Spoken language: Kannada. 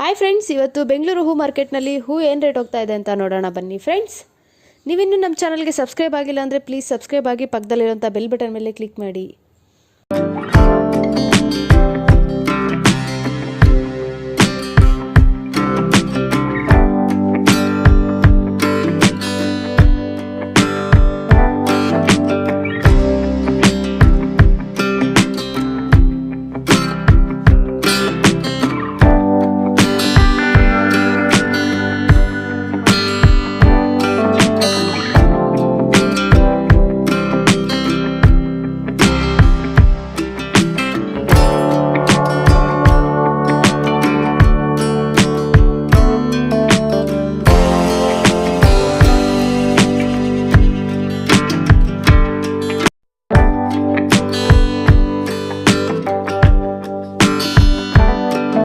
ಹಾಯ್ ಫ್ರೆಂಡ್ಸ್, ಇವತ್ತು ಬೆಂಗಳೂರು ಹೂ ಮಾರ್ಕೆಟ್ನಲ್ಲಿ ಹೂ ಏನು ರೇಟ್ ಹೋಗ್ತಾ ಇದೆ ಅಂತ ನೋಡೋಣ ಬನ್ನಿ ಫ್ರೆಂಡ್ಸ್. ನೀವಿನ್ನೂ ನಮ್ಮ ಚಾನಲ್ಗೆ ಸಬ್ಸ್ಕ್ರೈಬ್ ಆಗಿಲ್ಲ ಅಂದರೆ ಪ್ಲೀಸ್ ಸಬ್ಸ್ಕ್ರೈಬ್ ಆಗಿ, ಪಕ್ಕದಲ್ಲಿರೋಂಥ ಬೆಲ್ ಬಟನ್ ಮೇಲೆ ಕ್ಲಿಕ್ ಮಾಡಿ.